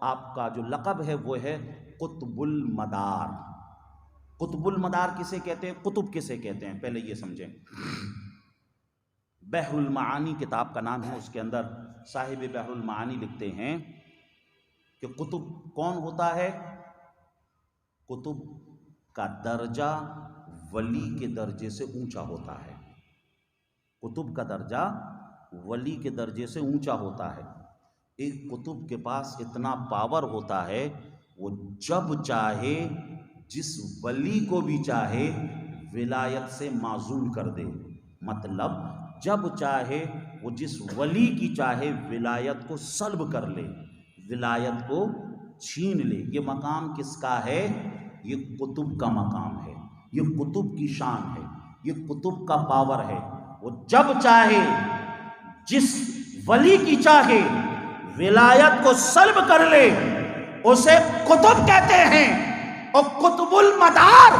آپ کا جو لقب ہے وہ ہے قطب المدار۔ قطب المدار کسے کہتے ہیں، قطب کسے کہتے ہیں، پہلے یہ سمجھیں۔ بحر المعانی کتاب کا نام ہے، اس کے اندر صاحب بحر المعانی لکھتے ہیں کہ قطب کون ہوتا ہے؟ قطب کا درجہ ولی کے درجے سے اونچا ہوتا ہے۔ قطب کا درجہ ولی کے درجے سے اونچا ہوتا ہے۔ ایک قطب کے پاس اتنا پاور ہوتا ہے، وہ جب چاہے جس ولی کو بھی چاہے ولایت سے معزول کر دے۔ مطلب جب چاہے وہ جس ولی کی چاہے ولایت کو سلب کر لے، ولایت کو چھین لے۔ یہ مقام کس کا ہے؟ یہ قطب کا مقام ہے، یہ قطب کی شان ہے، یہ قطب کا پاور ہے۔ وہ جب چاہے جس ولی کی چاہے ولایت کو سلب کر لے، اسے قطب کہتے ہیں۔ اور قطب المدار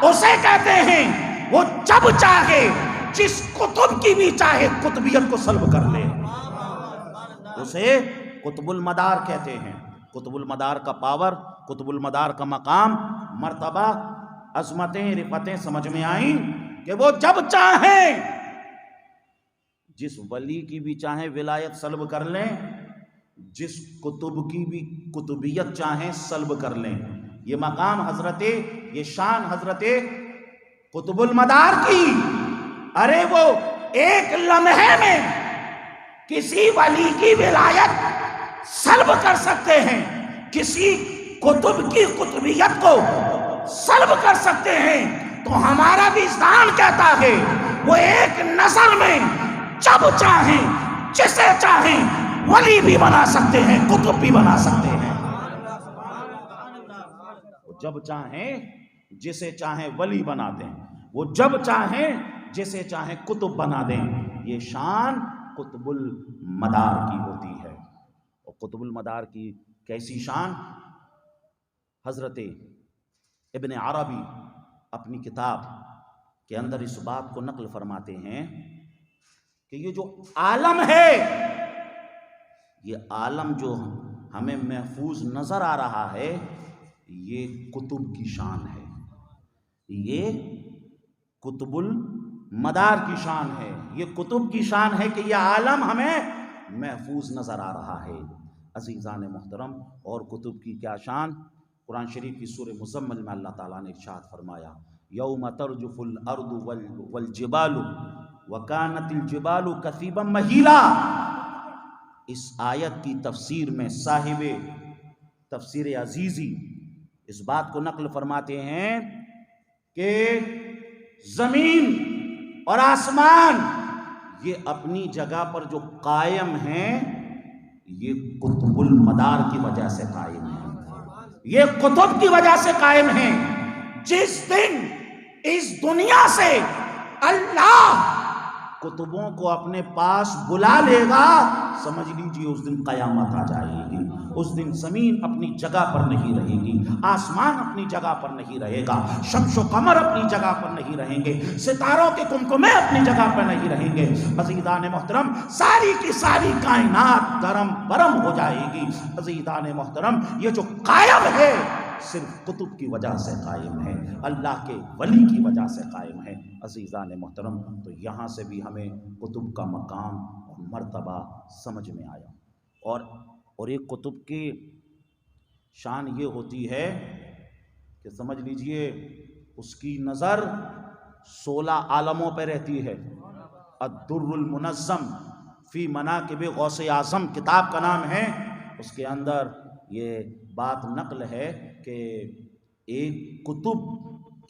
اسے کہتے ہیں وہ جب چاہے جس قطب کی بھی چاہے قطبیت کو سلب کر لے، اسے قطب المدار کہتے ہیں۔ قطب المدار کا پاور، قطب المدار کا مقام، مرتبہ، عظمتیں، رفتیں سمجھ میں آئیں کہ وہ جب چاہیں جس ولی کی بھی چاہیں ولایت سلب کر لیں، جس قطب کی بھی قطبیت چاہیں سلب کر لیں۔ یہ مقام حضرت، یہ شان حضرت قطب المدار کی، ارے وہ ایک لمحے میں کسی ولی کی ولایت سلب کر سکتے ہیں، کسی قطب کی قطبیت کو سلب کر سکتے ہیں۔ تو ہمارا بھی ذہن کہتا ہے وہ ایک نظر میں جب چاہیں جسے چاہیں ولی بھی بنا سکتے ہیں، قطب بھی بنا سکتے ہیں۔ وہ جب چاہیں جسے چاہیں ولی بنا دیں، وہ جب چاہیں جسے چاہیں قطب بنا دیں۔ یہ شان قطب المدار کی ہوتی ہے۔ اور قطب المدار کی کیسی شان؟ حضرت ابن عربی اپنی کتاب کے اندر اس بات کو نقل فرماتے ہیں کہ یہ جو عالم ہے، یہ عالم جو ہمیں محفوظ نظر آ رہا ہے، یہ قطب کی شان ہے، یہ قطب المدار کی شان ہے، یہ قطب کی شان ہے کہ یہ عالم ہمیں محفوظ نظر آ رہا ہے۔ عزیزان محترم، اور قطب کی کیا شان؟ قرآن شریف کی سورہ مزمل میں اللہ تعالیٰ نے ارشاد فرمایا یوم ترجف الارض والجبال وکانت الجبال کثیبا مہیلا۔ اس آیت کی تفسیر میں صاحب تفسیر عزیزی اس بات کو نقل فرماتے ہیں کہ زمین اور آسمان یہ اپنی جگہ پر جو قائم ہیں، یہ قطب المدار کی وجہ سے قائم ہیں، یہ قطب کی وجہ سے قائم ہیں۔ جس دن اس دنیا سے اللہ قطبوں کو اپنے پاس بلا لے گا، سمجھ لیجیے اس دن قیامت آ جائے گی۔ اس دن زمین اپنی جگہ پر نہیں رہے گی، آسمان اپنی جگہ پر نہیں رہے گا، شمس و قمر اپنی جگہ پر نہیں رہیں گے، ستاروں کے کمکمے اپنی جگہ پر نہیں رہیں گے۔ عزیزان محترم، ساری کی ساری کائنات درم برم ہو جائے گی۔ عزیزان محترم، یہ جو قائم ہے صرف قطب کی وجہ سے قائم ہے، اللہ کے ولی کی وجہ سے قائم ہے۔ عزیزان محترم، تو یہاں سے بھی ہمیں قطب کا مقام اور مرتبہ سمجھ میں آیا۔ اور ایک قطب کی شان یہ ہوتی ہے کہ سمجھ لیجئے اس کی نظر 16 عالموں پہ رہتی ہے۔ الدر المنظم فی مناقب غوث اعظم کتاب کا نام ہے، اس کے اندر یہ بات نقل ہے کہ ایک قطب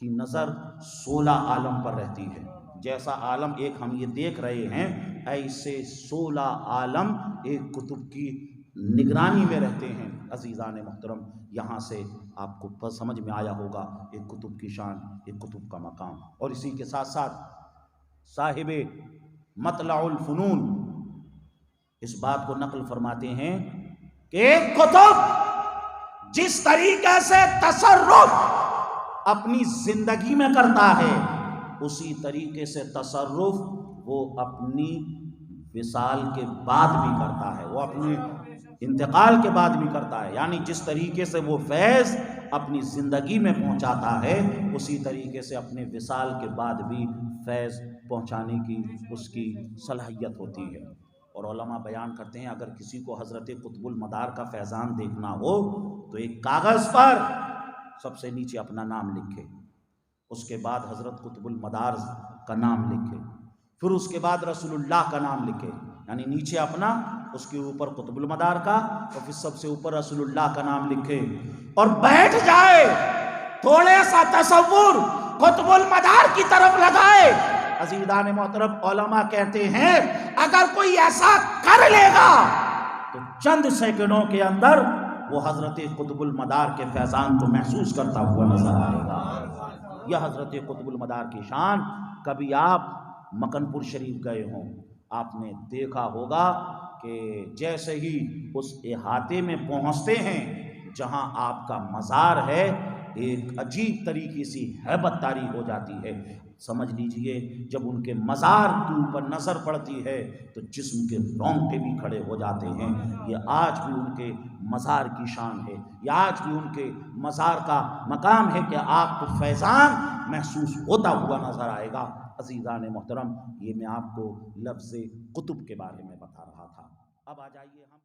کی نظر 16 عالم پر رہتی ہے۔ جیسا عالم ایک ہم یہ دیکھ رہے ہیں، ایسے 16 عالم ایک قطب کی نگرانی میں رہتے ہیں۔ عزیزان محترم، یہاں سے آپ کو سمجھ میں آیا ہوگا ایک قطب کی شان، ایک قطب کا مقام۔ اور اسی کے ساتھ ساتھ صاحب مطلع الفنون اس بات کو نقل فرماتے ہیں کہ ایک قطب جس طریقے سے تصرف اپنی زندگی میں کرتا ہے، اسی طریقے سے تصرف وہ اپنی وصال کے بعد بھی کرتا ہے، وہ اپنے انتقال کے بعد بھی کرتا ہے، یعنی جس طریقے سے وہ فیض اپنی زندگی میں پہنچاتا ہے اسی طریقے سے اپنے وصال کے بعد بھی فیض پہنچانے کی اس کی صلاحیت ہوتی ہے۔ اور علماء بیان کرتے ہیں اگر کسی کو حضرت قطب المدار کا فیضان دیکھنا ہو تو ایک کاغذ پر سب سے نیچے اپنا نام لکھے، اس کے بعد حضرت قطب المدار کا نام لکھے، پھر اس کے بعد رسول اللہ کا نام لکھے، یعنی نیچے اپنا، اس کے اوپر قطب المدار کا، اور پھر سب سے اوپر رسول اللہ کا نام لکھے اور بیٹھ جائے، تھوڑے سا تصور قطب المدار کی طرف لگائے۔ عزیزان محترم، علماء کہتے ہیں اگر کوئی ایسا کر لے گا تو چند سیکنڈوں کے اندر وہ حضرت قطب المدار کے فیضان کو محسوس کرتا ہوا نظر آئے گا۔ یہ حضرت قطب المدار کی شان۔ کبھی آپ مکن پور شریف گئے ہوں، آپ نے دیکھا ہوگا کہ جیسے ہی اس احاطے میں پہنچتے ہیں جہاں آپ کا مزار ہے، ایک عجیب طریقے سے ہیبت طاری ہو جاتی ہے۔ سمجھ لیجئے جب ان کے مزار کے اوپر نظر پڑتی ہے تو جسم کے رونگٹے بھی کھڑے ہو جاتے ہیں۔ یہ آج بھی ان کے مزار کی شان ہے، یہ آج بھی ان کے مزار کا مقام ہے کہ آپ کو فیضان محسوس ہوتا ہوا نظر آئے گا۔ عزیزان محترم، یہ میں آپ کو لفظ قطب کے بارے میں بتا رہا تھا۔ اب آ جائیے ہم